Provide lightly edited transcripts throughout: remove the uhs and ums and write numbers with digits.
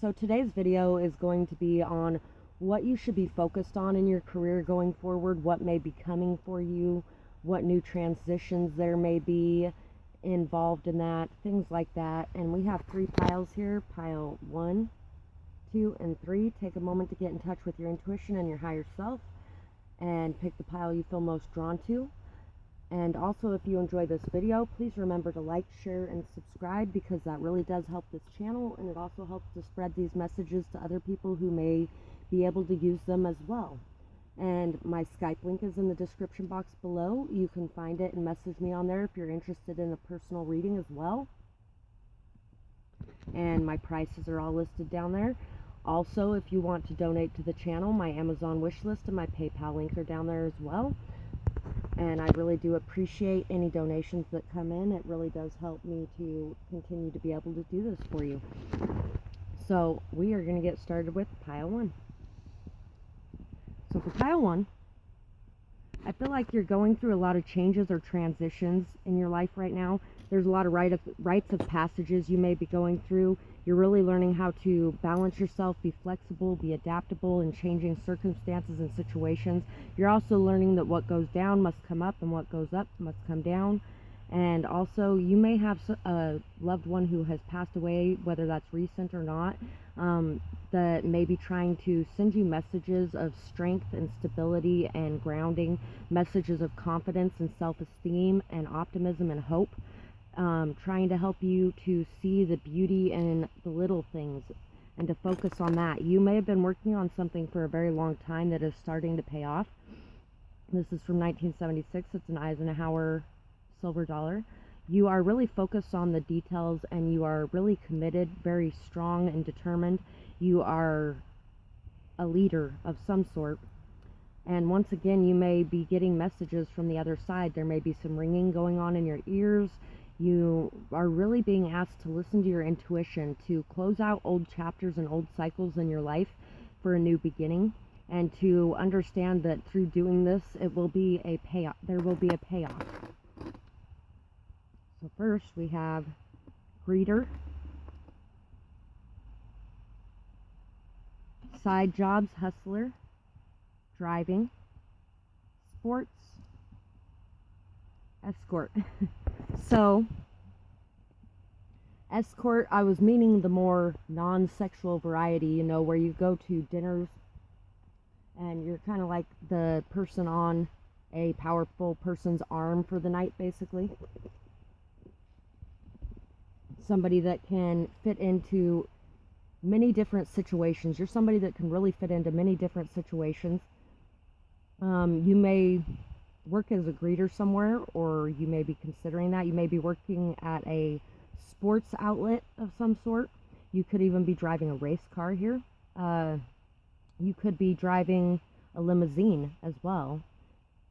So today's video is going to be on what you should be focused on in your career going forward, what may be coming for you, what new transitions there may be involved in that, things like that. And we have 3 piles here, pile 1, 2, and 3. Take a moment to get in touch with your intuition and your higher self and pick the pile you feel most drawn to. And also, if you enjoy this video, please remember to like, share, and subscribe, because that really does help this channel, and it also helps to spread these messages to other people who may be able to use them as well. And my Skype link is in the description box below. You can find it and message me on there if you're interested in a personal reading as well. And my prices are all listed down there. Also, if you want to donate to the channel, my Amazon wish list and my PayPal link are down there as well. And I really do appreciate any donations that come in. It really does help me to continue to be able to do this for you. So we are going to get started with pile 1. So for pile 1, I feel like you're going through a lot of changes or transitions in your life right now. There's a lot of rites of passages you may be going through. You're really learning how to balance yourself, be flexible, be adaptable in changing circumstances and situations. You're also learning that what goes down must come up and what goes up must come down. And also, you may have a loved one who has passed away, whether that's recent or not, that may be trying to send you messages of strength and stability and grounding, messages of confidence and self-esteem and optimism and hope. Trying to help you to see the beauty in the little things and to focus on that. You may have been working on something for a very long time that is starting to pay off. This is from 1976. It's an Eisenhower silver dollar. You are really focused on the details and you are really committed, very strong and determined. You are a leader of some sort. And once again, you may be getting messages from the other side. There may be some ringing going on in your ears. You are really being asked to listen to your intuition, to close out old chapters and old cycles in your life for a new beginning, and to understand that through doing this, it will be a payoff. There will be a payoff. So first we have greeter, side jobs, hustler, driving, sports, escort. So, escort, I was meaning the more non-sexual variety, you know, where you go to dinners and you're kind of like the person on a powerful person's arm for the night, basically. Somebody that can fit into many different situations. You're somebody that can really fit into many different situations. You may work as a greeter somewhere, or you may be considering that. You may be working at a sports outlet of some sort. You could even be driving a race car here. You could be driving a limousine as well,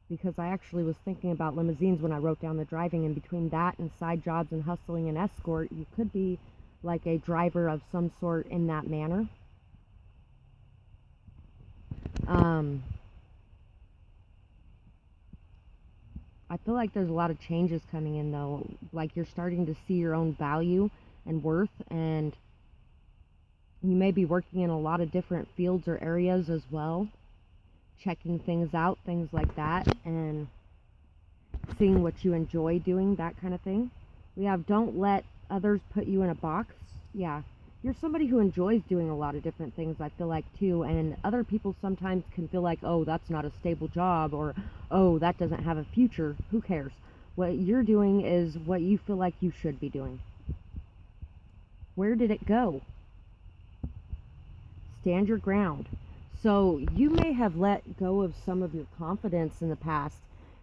because I actually was thinking about limousines when I wrote down the driving. And between that and side jobs and hustling and escort, you could be like a driver of some sort in that manner. I feel like there's a lot of changes coming in, though. Like, you're starting to see your own value and worth, and you may be working in a lot of different fields or areas as well, checking things out, things like that, and seeing what you enjoy doing, that kind of thing. We have don't let others put you in a box. Yeah, you're somebody who enjoys doing a lot of different things, I feel like, too, and other people sometimes can feel like, oh, that's not a stable job, or oh, that doesn't have a future. Who cares? What you're doing is what you feel like you should be doing. Where did it go? Stand your ground. So you may have let go of some of your confidence in the past,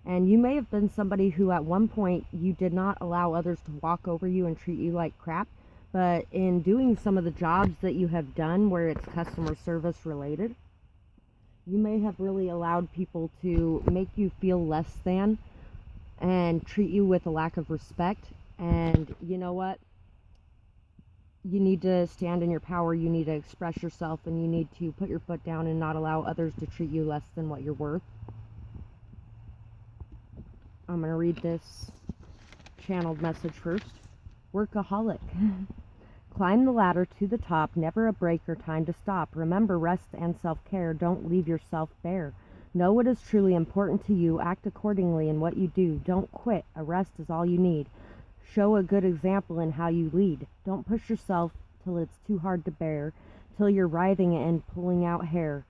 and you may have been somebody who at one point you did not allow others to walk over you and treat you like crap. But in doing some of the jobs that you have done where it's customer service related, you may have really allowed people to make you feel less than and treat you with a lack of respect. And you know what? You need to stand in your power. You need to express yourself, and you need to put your foot down and not allow others to treat you less than what you're worth. I'm going to read this channeled message first. Workaholic. Climb the ladder to the top, never a break or time to stop. Remember rest and self-care. Don't leave yourself bare. Know what is truly important to you. Act accordingly in what you do. Don't quit. A rest is all you need. Show a good example in how you lead. Don't push yourself till it's too hard to bear, till you're writhing and pulling out hair.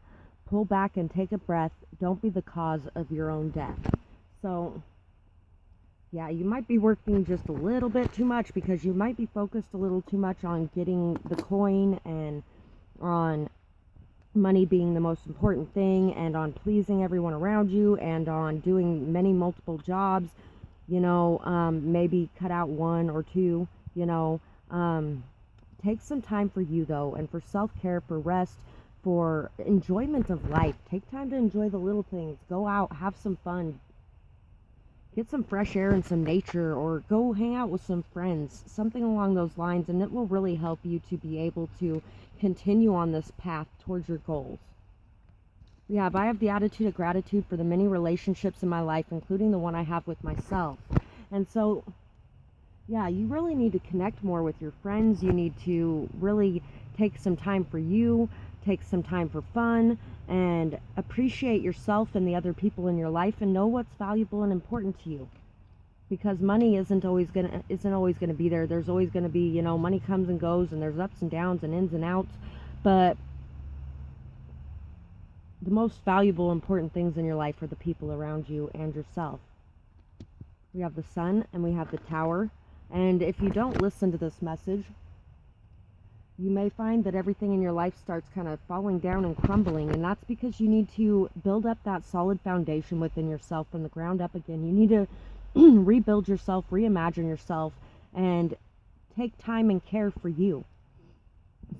Pull back and take a breath. Don't be the cause of your own death. So, yeah, you might be working just a little bit too much because you might be focused a little too much on getting the coin and on money being the most important thing and on pleasing everyone around you and on doing many multiple jobs. Maybe cut out one or two. Take some time for you though, and for self-care, for rest, for enjoyment of life. Take time to enjoy the little things. Go out, have some fun. Get some fresh air and some nature, or go hang out with some friends, something along those lines, and it will really help you to be able to continue on this path towards your goals. Yeah, I have the attitude of gratitude for the many relationships in my life, including the one I have with myself. And so, yeah, you really need to connect more with your friends. You need to really take some time for you, take some time for fun, and appreciate yourself and the other people in your life, and know what's valuable and important to you. Because money isn't always gonna be there. There's always gonna be, money comes and goes, and there's ups and downs and ins and outs. But the most valuable, important things in your life are the people around you and yourself. We have the Sun and we have the Tower. And if you don't listen to this message, you may find that everything in your life starts kind of falling down and crumbling, and that's because you need to build up that solid foundation within yourself from the ground up again. You need to rebuild yourself, reimagine yourself, and take time and care for you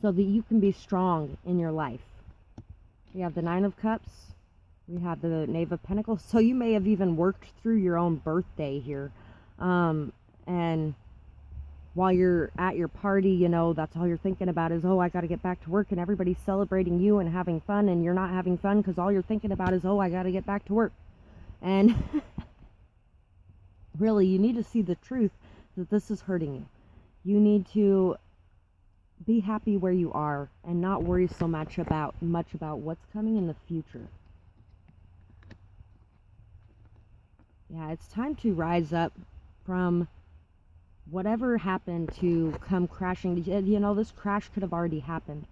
so that you can be strong in your life. We have the Nine of Cups. We have the Knave of Pentacles. So you may have even worked through your own birthday here. And while you're at your party, that's all you're thinking about is, I got to get back to work, and everybody's celebrating you and having fun, and you're not having fun because all you're thinking about is, I got to get back to work. And really, you need to see the truth that this is hurting you. You need to be happy where you are and not worry so much about what's coming in the future. Yeah, it's time to rise up from whatever happened to come crashing. This crash could have already happened.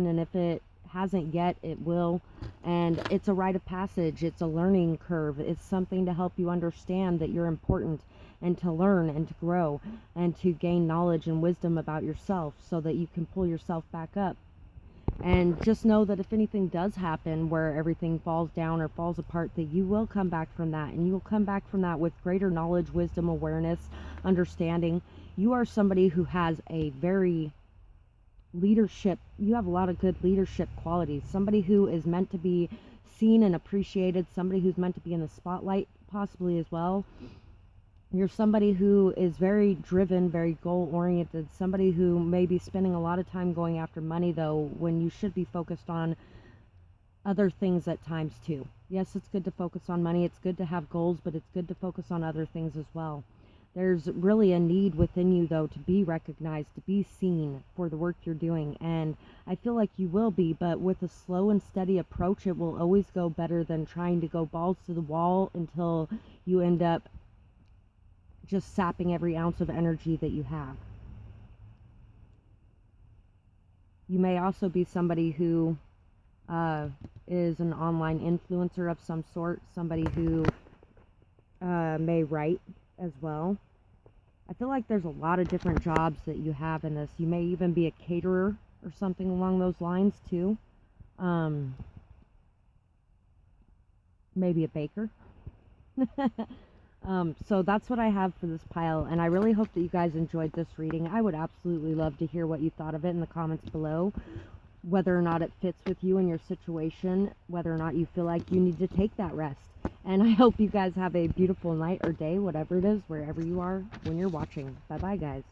And if it hasn't yet, it will. And it's a rite of passage. It's a learning curve. It's something to help you understand that you're important, and to learn and to grow and to gain knowledge and wisdom about yourself so that you can pull yourself back up. And just know that if anything does happen where everything falls down or falls apart, that you will come back from that, and you will come back from that with greater knowledge, wisdom, awareness, understanding. You are somebody who has a very you have a lot of good leadership qualities. Somebody who is meant to be seen and appreciated, somebody who's meant to be in the spotlight possibly as well. You're somebody who is very driven, very goal-oriented, somebody who may be spending a lot of time going after money, though, when you should be focused on other things at times, too. Yes, it's good to focus on money, it's good to have goals, but it's good to focus on other things as well. There's really a need within you, though, to be recognized, to be seen for the work you're doing, and I feel like you will be, but with a slow and steady approach, it will always go better than trying to go balls to the wall until you end up just sapping every ounce of energy that you have. You may also be somebody who is an online influencer of some sort, somebody who may write as well. I feel like there's a lot of different jobs that you have in this. You may even be a caterer or something along those lines too. Maybe a baker. So that's what I have for this pile, and I really hope that you guys enjoyed this reading. I would absolutely love to hear what you thought of it in the comments below, whether or not it fits with you and your situation, whether or not you feel like you need to take that rest. And I hope you guys have a beautiful night or day, whatever it is, wherever you are when you're watching. Bye-bye, guys.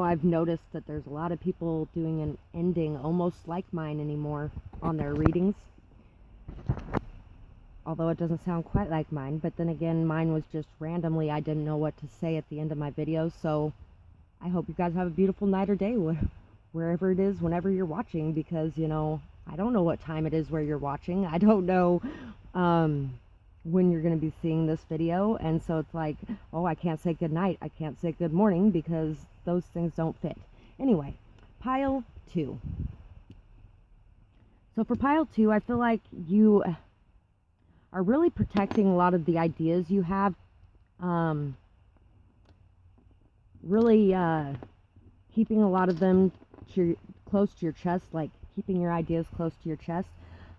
I've noticed that there's a lot of people doing an ending almost like mine anymore on their readings. although it doesn't sound quite like mine. But then again, mine was just randomly, I didn't know what to say at the end of my videos. So I hope you guys have a beautiful night or day wherever it is, whenever you're watching, because, you know, I don't know what time it is where you're watching. I don't know when you're going to be seeing this video, and so it's like, oh, I can't say good night, I can't say good morning, because those things don't fit. Anyway, pile 2. So for pile 2, I feel like you are really protecting a lot of the ideas you have, really keeping a lot of them close to your chest, like keeping your ideas close to your chest.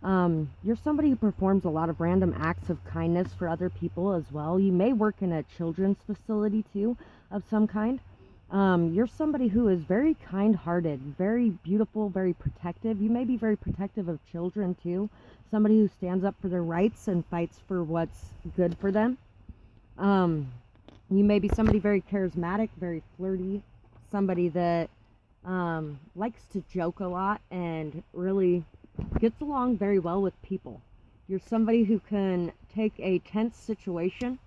You're somebody who performs a lot of random acts of kindness for other people as well. You may work in a children's facility too, of some kind. You're somebody who is very kind-hearted, very beautiful, very protective. You may be very protective of children too. Somebody who stands up for their rights and fights for what's good for them. You may be somebody very charismatic, very flirty, somebody that likes to joke a lot and really gets along very well with people. You're somebody who can take a tense situation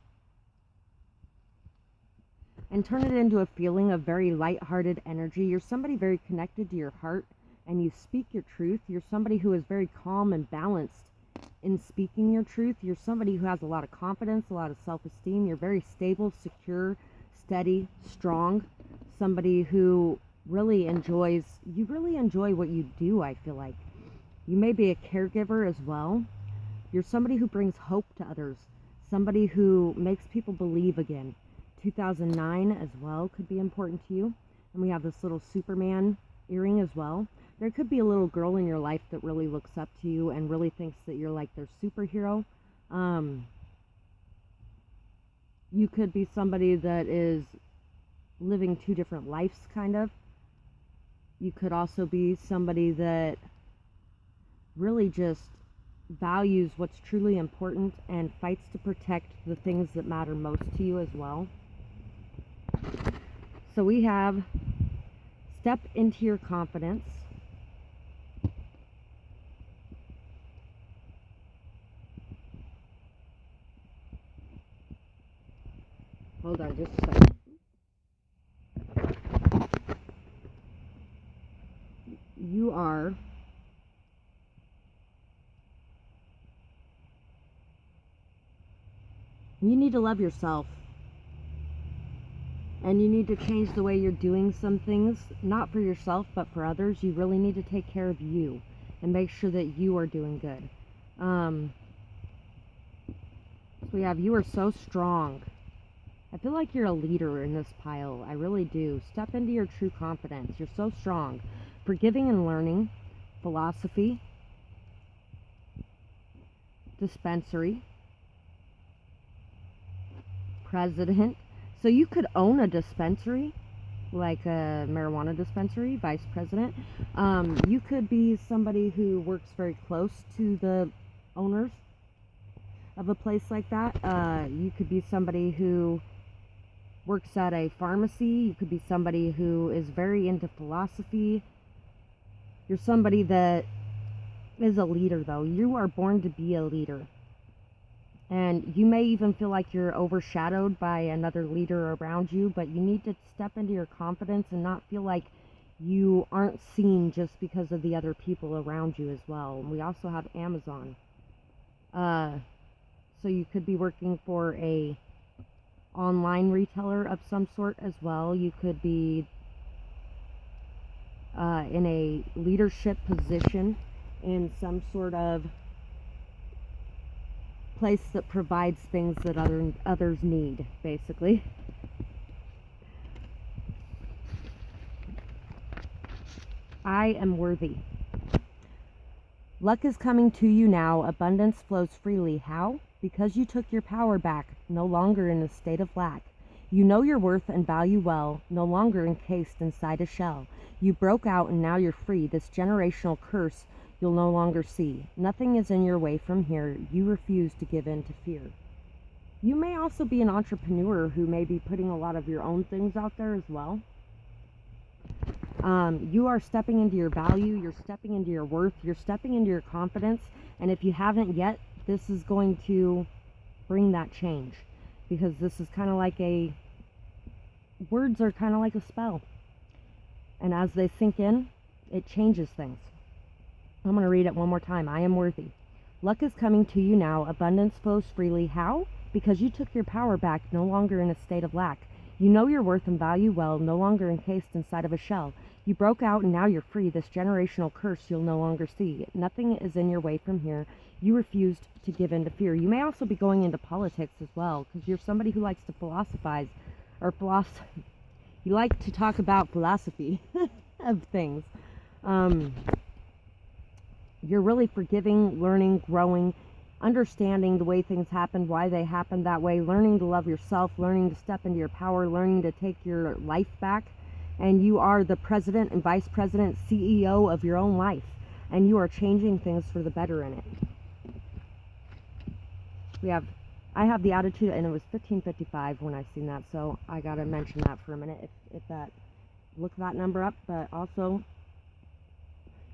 and turn it into a feeling of very lighthearted energy. You're somebody very connected to your heart, and you speak your truth. You're somebody who is very calm and balanced in speaking your truth. You're somebody who has a lot of confidence, a lot of self-esteem. You're very stable, secure, steady, strong. Somebody who really enjoy what you do, I feel like. You may be a caregiver as well. You're somebody who brings hope to others. Somebody who makes people believe again. 2009 as well could be important to you. And we have this little Superman earring as well. There could be a little girl in your life that really looks up to you and really thinks that you're like their superhero. You could be somebody that is living 2 different lives, kind of. You could also be somebody that really just values what's truly important and fights to protect the things that matter most to you as well. So we have step into your confidence. Hold on just a second. You need to love yourself. And you need to change the way you're doing some things, not for yourself, but for others. You really need to take care of you and make sure that you are doing good. So we have, you are so strong. I feel like you're a leader in this pile. I really do. Step into your true confidence. You're so strong. Forgiving and learning. Philosophy. Dispensary. President. So you could own a dispensary, like a marijuana dispensary, vice president. You could be somebody who works very close to the owners of a place like that. You could be somebody who works at a pharmacy. You could be somebody who is very into philosophy. You're somebody that is a leader, though. You are born to be a leader. And you may even feel like you're overshadowed by another leader around you, but you need to step into your confidence and not feel like you aren't seen just because of the other people around you as well. And we also have Amazon. So you could be working for a online retailer of some sort as well. You could be in a leadership position in some sort of place that provides things that others need, basically. I am worthy. Luck is coming to you now. Abundance flows freely. How? Because you took your power back, no longer in a state of lack. You know your worth and value well, no longer encased inside a shell. You broke out and now you're free. This generational curse you'll no longer see. Nothing is in your way from here. You refuse to give in to fear. You may also be an entrepreneur who may be putting a lot of your own things out there as well. You are stepping into your value. You're stepping into your worth. You're stepping into your confidence. And if you haven't yet, this is going to bring that change, because this is kind of like words are kind of like a spell. And as they sink in, it changes things. I'm going to read it one more time. I am worthy. Luck is coming to you now. Abundance flows freely. How? Because you took your power back, no longer in a state of lack. You know your worth and value well, no longer encased inside of a shell. You broke out and now you're free. This generational curse you'll no longer see. Nothing is in your way from here. You refused to give in to fear. You may also be going into politics as well, because you're somebody who likes to philosophize, or you like to talk about philosophy of things. You're really forgiving, learning, growing, understanding the way things happened, why they happened that way, learning to love yourself, learning to step into your power, learning to take your life back. And you are the president and vice president, CEO of your own life. And you are changing things for the better in it. I have the attitude, and it was 15:55 when I seen that, so I gotta mention that for a minute. If that, look that number up. But also,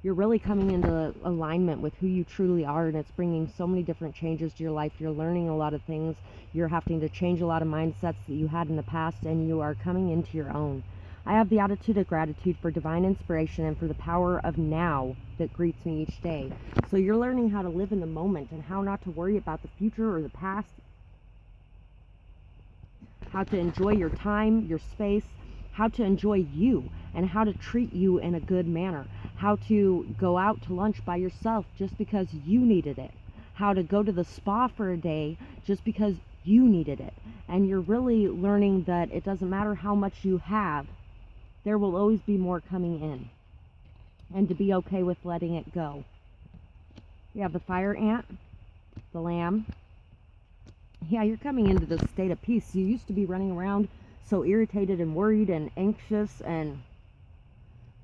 you're really coming into alignment with who you truly are, and it's bringing so many different changes to your life. You're learning a lot of things. You're having to change a lot of mindsets that you had in the past, and you are coming into your own. I have the attitude of gratitude for divine inspiration and for the power of now that greets me each day. So you're learning how to live in the moment and how not to worry about the future or the past. How to enjoy your time, your space, how to enjoy you, and how to treat you in a good manner. How to go out to lunch by yourself just because you needed it. How to go to the spa for a day just because you needed it. And you're really learning that it doesn't matter how much you have, there will always be more coming in. And to be okay with letting it go. We have the fire ant, the lamb. Yeah, you're coming into this state of peace. You used to be running around so irritated and worried and anxious and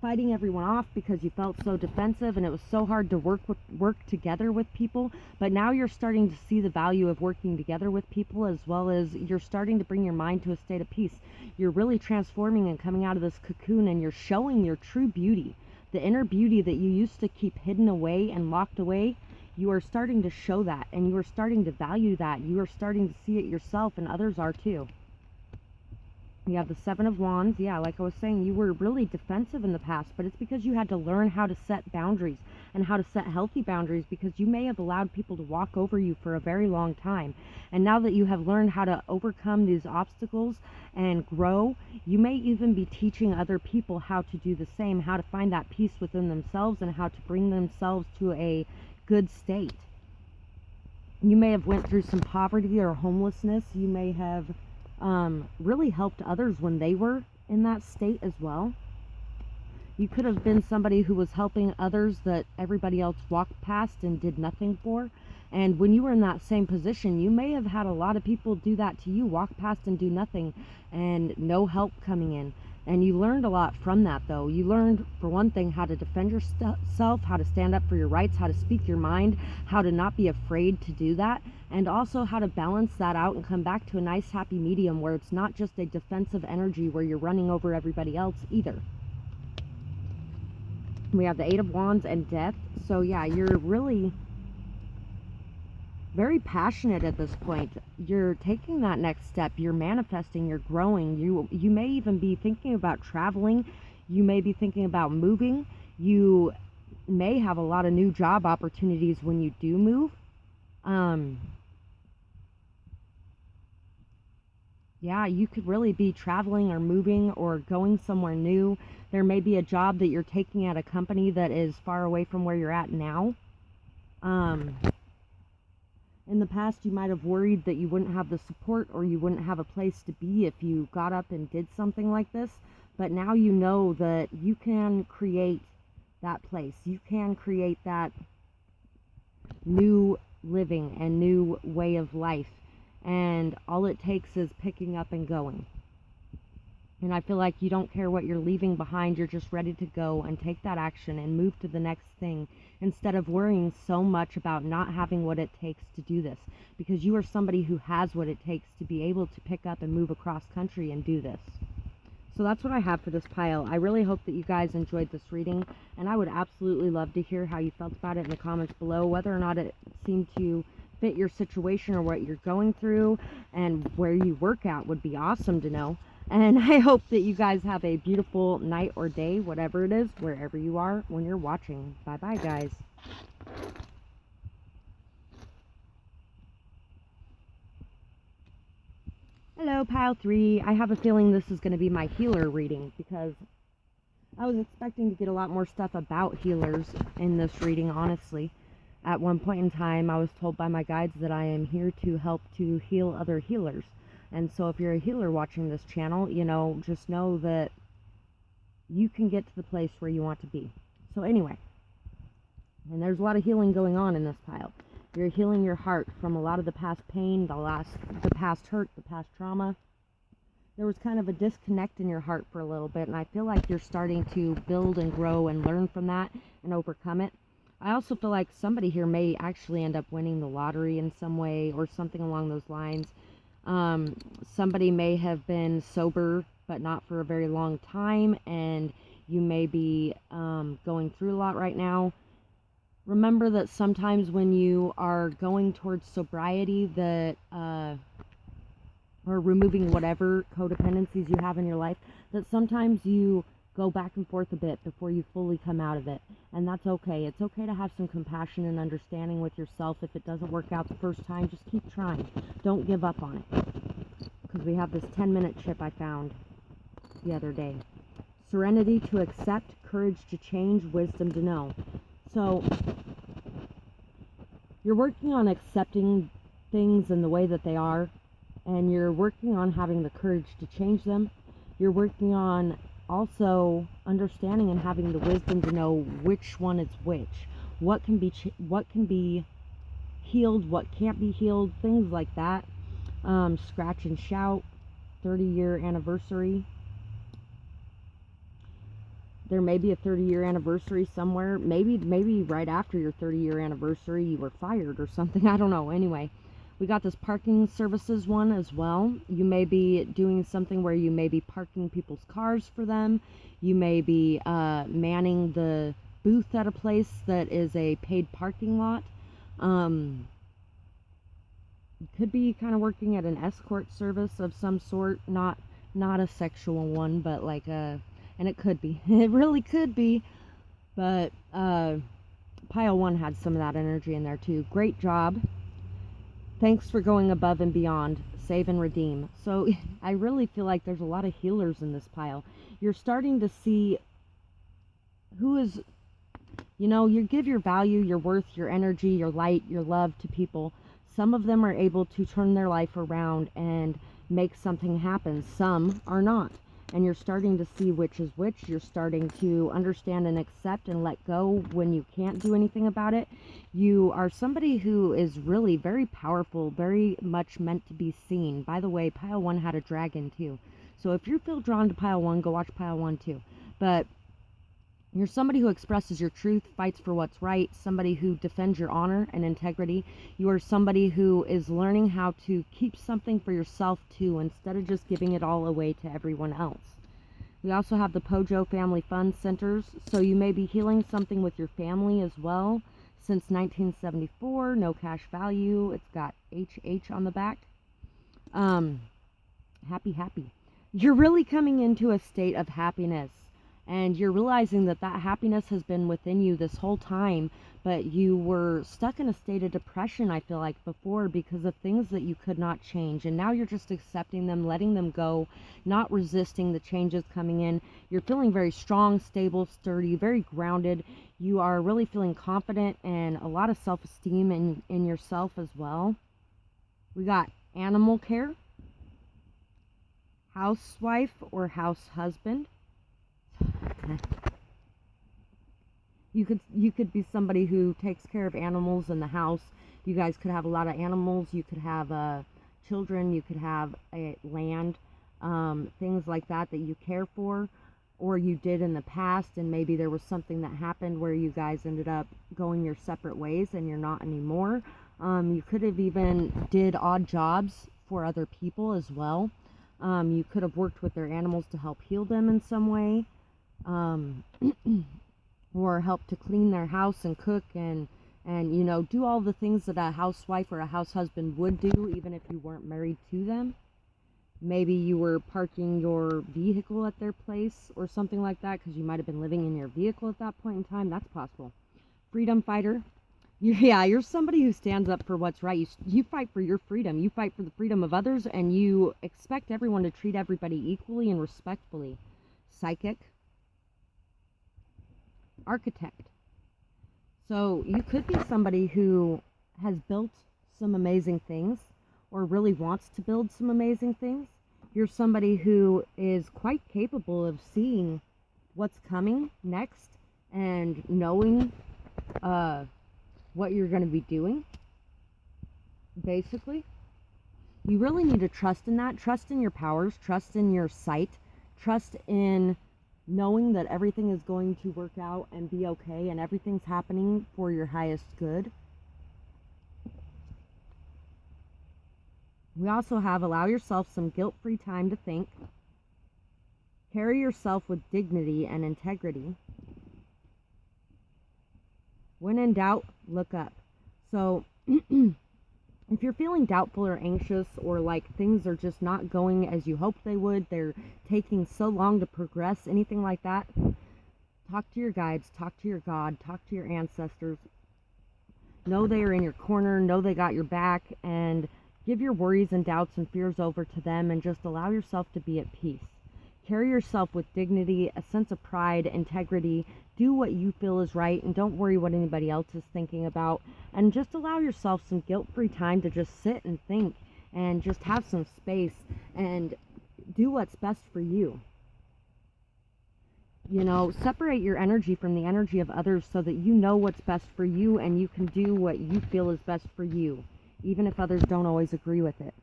fighting everyone off because you felt so defensive, and it was so hard to work together with people. But now you're starting to see the value of working together with people, as well as you're starting to bring your mind to a state of peace. You're really transforming and coming out of this cocoon, and you're showing your true beauty, the inner beauty that you used to keep hidden away and locked away. You are starting to show that, and you are starting to value that. You are starting to see it yourself, and others are too. You have the Seven of Wands. Yeah, like I was saying, you were really defensive in the past, but it's because you had to learn how to set boundaries and how to set healthy boundaries, because you may have allowed people to walk over you for a very long time. And now that you have learned how to overcome these obstacles and grow, you may even be teaching other people how to do the same, how to find that peace within themselves and how to bring themselves to a good state. You may have went through some poverty or homelessness. You may have really helped others when they were in that state as well. You could have been somebody who was helping others that everybody else walked past and did nothing for. And when you were in that same position, you may have had a lot of people do that to you, walk past and do nothing, and no help coming in. And you learned a lot from that, though. You learned, for one thing, how to defend yourself, how to stand up for your rights, how to speak your mind, how to not be afraid to do that, and also how to balance that out and come back to a nice, happy medium where it's not just a defensive energy where you're running over everybody else either. We have the Eight of Wands and Death. So yeah, you're really very passionate at this point. You're taking that next step. You're manifesting. You're growing. You may even be thinking about traveling. You may be thinking about moving. You may have a lot of new job opportunities when you do move. Yeah, you could really be traveling or moving or going somewhere new. There may be a job that you're taking at a company that is far away from where you're at now. In the past, you might have worried that you wouldn't have the support or you wouldn't have a place to be if you got up and did something like this. But now you know that you can create that place. You can create that new living and new way of life. And all it takes is picking up and going. And I feel like you don't care what you're leaving behind. You're just ready to go and take that action and move to the next thing, instead of worrying so much about not having what it takes to do this, because you are somebody who has what it takes to be able to pick up and move across country and do this. So that's what I have for this pile. I really hope that you guys enjoyed this reading, and I would absolutely love to hear how you felt about it in the comments below, whether or not it seemed to fit your situation or what you're going through, and where you work at would be awesome to know. And I hope that you guys have a beautiful night or day, whatever it is, wherever you are when you're watching. Bye-bye, guys. Hello, Pile 3. I have a feeling this is going to be my healer reading because I was expecting to get a lot more stuff about healers in this reading, honestly. At one point in time, I was told by my guides that I am here to help to heal other healers. And so if you're a healer watching this channel, just know that you can get to the place where you want to be. So anyway, and there's a lot of healing going on in this pile. You're healing your heart from a lot of the past pain, the past hurt, the past trauma. There was kind of a disconnect in your heart for a little bit, and I feel like you're starting to build and grow and learn from that and overcome it. I also feel like somebody here may actually end up winning the lottery in some way or something along those lines. Somebody may have been sober but not for a very long time, and you may be going through a lot right now. Remember that sometimes when you are going towards sobriety, that or removing whatever codependencies you have in your life, that sometimes you go back and forth a bit before you fully come out of it. And that's okay. It's okay to have some compassion and understanding with yourself. If it doesn't work out the first time, just keep trying. Don't give up on it. Because we have this 10-minute chip I found the other day. Serenity to accept, courage to change, wisdom to know. So, you're working on accepting things in the way that they are, and you're working on having the courage to change them. You're working on also understanding and having the wisdom to know which one is which. What can be healed, what can't be healed, things like that. Scratch and Shout, 30-year anniversary. There may be a 30-year anniversary somewhere. Maybe right after your 30-year anniversary you were fired or something. I don't know. Anyway, we got this parking services one as well. You may be doing something where you may be parking people's cars for them. You may be manning the booth at a place that is a paid parking lot. You could be kind of working at an escort service of some sort. Not a sexual one, but like a... And it could be. It really could be. But Pile 1 had some of that energy in there too. Great job. Thanks for going above and beyond. Save and redeem. So I really feel like there's a lot of healers in this pile. You're starting to see who is, you give your value, your worth, your energy, your light, your love to people. Some of them are able to turn their life around and make something happen. Some are not. And you're starting to see which is which. You're starting to understand and accept and let go when you can't do anything about it. You are somebody who is really very powerful, very much meant to be seen. By the way, Pile 1 had a dragon too. So if you feel drawn to Pile 1, go watch Pile 1 too. But you're somebody who expresses your truth, fights for what's right, somebody who defends your honor and integrity. You are somebody who is learning how to keep something for yourself too, instead of just giving it all away to everyone else. We also have the Pojo Family Fun Centers, so you may be healing something with your family as well. Since 1974, no cash value. It's got HH on the back. Happy. You're really coming into a state of happiness. And you're realizing that happiness has been within you this whole time, but you were stuck in a state of depression, I feel like, before because of things that you could not change. And now you're just accepting them, letting them go, not resisting the changes coming in. You're feeling very strong, stable, sturdy, very grounded. You are really feeling confident and a lot of self-esteem in yourself as well. We got animal care, housewife or house husband. You could be somebody who takes care of animals in the house. You guys could have a lot of animals. You could have children. You could have land, things like that you care for, or you did in the past, and maybe there was something that happened where you guys ended up going your separate ways and you're not anymore. You could have even did odd jobs for other people as well. You could have worked with their animals to help heal them in some way. Or help to clean their house and cook and and, you know, do all the things that a housewife or a house husband would do, even if you weren't married to them. Maybe you were parking your vehicle at their place or something like that, because you might have been living in your vehicle at that point in time. That's possible. Freedom fighter. You're somebody who stands up for what's right. You fight for your freedom. You fight for the freedom of others, and you expect everyone to treat everybody equally and respectfully. Psychic. Architect. So you could be somebody who has built some amazing things, or really wants to build some amazing things. You're somebody who is quite capable of seeing what's coming next and knowing what you're going to be doing, basically. You really need to trust in that. Trust in your powers. Trust in your sight. Trust in knowing that everything is going to work out and be okay, and everything's happening for your highest good. We also have allow yourself some guilt-free time to think. Carry yourself with dignity and integrity. When in doubt, look up. So if you're feeling doubtful or anxious, or like things are just not going as you hoped they would, they're taking so long to progress, anything like that, talk to your guides, talk to your God, talk to your ancestors. Know they are in your corner, know they got your back, and give your worries and doubts and fears over to them, and just allow yourself to be at peace. Carry yourself with dignity, a sense of pride, integrity. Do what you feel is right, and don't worry what anybody else is thinking about. And just allow yourself some guilt-free time to just sit and think, and just have some space, and do what's best for you. You know, separate your energy from the energy of others so that you know what's best for you, and you can do what you feel is best for you, even if others don't always agree with it.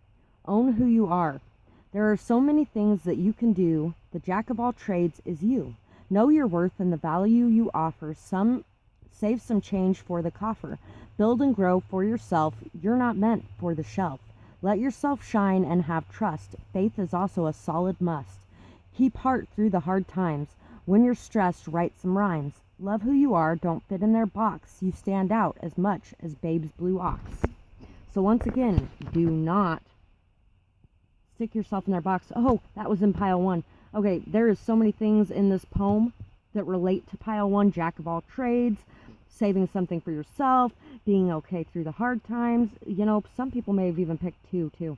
Own who you are. There are so many things that you can do. The jack of all trades is you. Know your worth and the value you offer. Save some change for the coffer. Build and grow for yourself. You're not meant for the shelf. Let yourself shine and have trust. Faith is also a solid must. Keep heart through the hard times. When you're stressed, write some rhymes. Love who you are. Don't fit in their box. You stand out as much as Babe's blue ox. So once again, do not stick yourself in their box. Oh, that was in pile 1. Okay, there is so many things in this poem that relate to pile 1. Jack of all trades, saving something for yourself, being okay through the hard times. You know, some people may have even picked 2 too.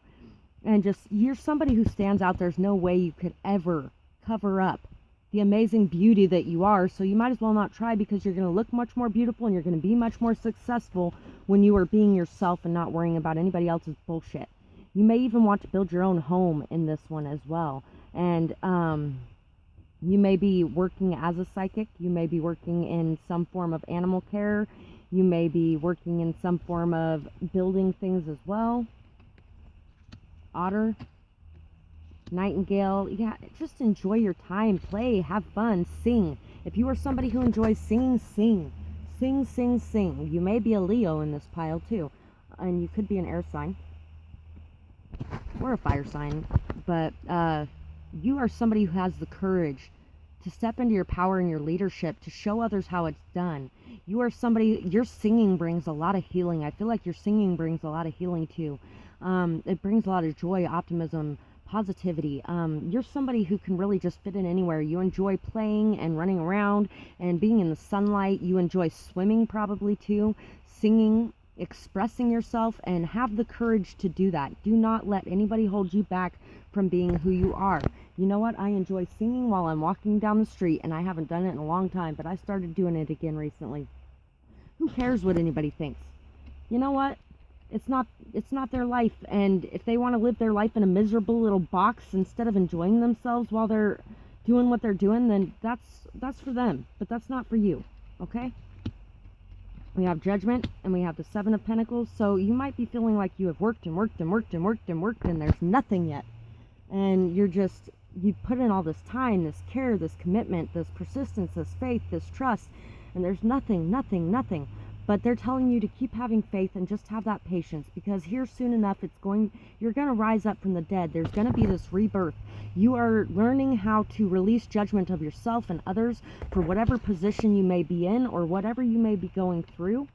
And just, you're somebody who stands out. There's no way you could ever cover up the amazing beauty that you are, so you might as well not try, because you're going to look much more beautiful and you're going to be much more successful when you are being yourself and not worrying about anybody else's bullshit. You may even want to build your own home in this one as well. And you may be working as a psychic. You may be working in some form of animal care. You may be working in some form of building things as well. Otter. Nightingale. Yeah, just enjoy your time. Play. Have fun. Sing. If you are somebody who enjoys singing, sing. Sing, sing, sing. You may be a Leo in this pile too. And you could be an air sign. Or a fire sign. But you are somebody who has the courage to step into your power and your leadership, to show others how it's done. You are somebody, your singing brings a lot of healing. I feel like your singing brings a lot of healing too. It brings a lot of joy, optimism, positivity. You're somebody who can really just fit in anywhere. You enjoy playing and running around and being in the sunlight. You enjoy swimming probably too, singing, expressing yourself, and have the courage to do that. Do not let anybody hold you back from being who you are. You know what? I enjoy singing while I'm walking down the street, and I haven't done it in a long time, but I started doing it again recently. Who cares what anybody thinks? You know what? It's not their life, and if they want to live their life in a miserable little box instead of enjoying themselves while they're doing what they're doing, then that's for them, but that's not for you. Okay? We have Judgment, and we have the 7 of Pentacles. So you might be feeling like you have worked and worked and worked and worked and worked, and there's nothing yet. And you've put in all this time, this care, this commitment, this persistence, this faith, this trust, and there's nothing. But they're telling you to keep having faith and just have that patience, because here soon enough you're going to rise up from the dead. There's going to be this rebirth. You are learning how to release judgment of yourself and others for whatever position you may be in or whatever you may be going through.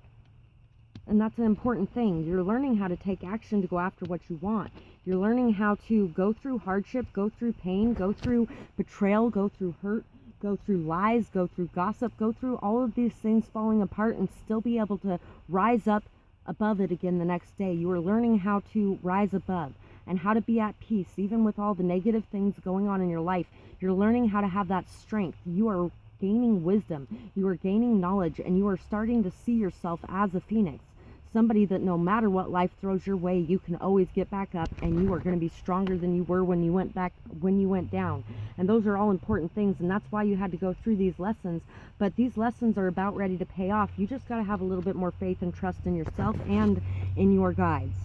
And that's an important thing. You're learning how to take action to go after what you want. You're learning how to go through hardship, go through pain, go through betrayal, go through hurt, go through lies, go through gossip, go through all of these things falling apart and still be able to rise up above it again the next day. You are learning how to rise above and how to be at peace, even with all the negative things going on in your life. You're learning how to have that strength. You are gaining wisdom. You are gaining knowledge, and you are starting to see yourself as a phoenix. Somebody that no matter what life throws your way, you can always get back up, and you are going to be stronger than you were when you went down. And those are all important things, and that's why you had to go through these lessons. But these lessons are about ready to pay off. You just got to have a little bit more faith and trust in yourself and in your guides.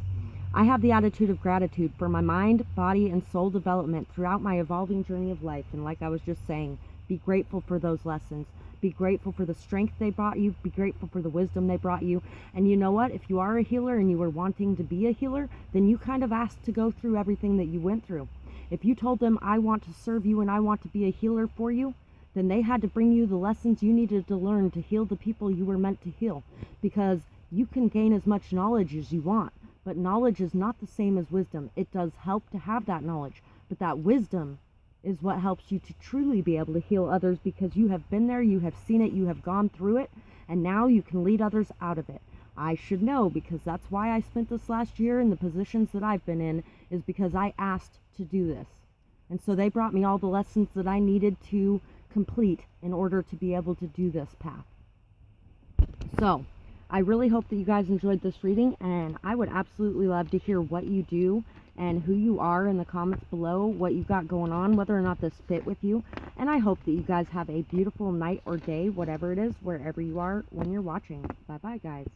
I have the attitude of gratitude for my mind, body, and soul development throughout my evolving journey of life. And like I was just saying, be grateful for those lessons. Be grateful for the strength they brought you. Be grateful for the wisdom they brought you. And you know what? If you are a healer and you were wanting to be a healer, then you kind of asked to go through everything that you went through. If you told them, I want to serve you and I want to be a healer for you, then they had to bring you the lessons you needed to learn to heal the people you were meant to heal. Because you can gain as much knowledge as you want, but knowledge is not the same as wisdom. It does help to have that knowledge, but that wisdom is what helps you to truly be able to heal others, because you have been there, you have seen it, you have gone through it, and now you can lead others out of it. I should know, because that's why I spent this last year in the positions that I've been in, is because I asked to do this. And so they brought me all the lessons that I needed to complete in order to be able to do this path. So I really hope that you guys enjoyed this reading, and I would absolutely love to hear what you do and who you are in the comments below, what you've got going on, whether or not this fit with you. And I hope that you guys have a beautiful night or day, whatever it is, wherever you are when you're watching. Bye-bye, guys.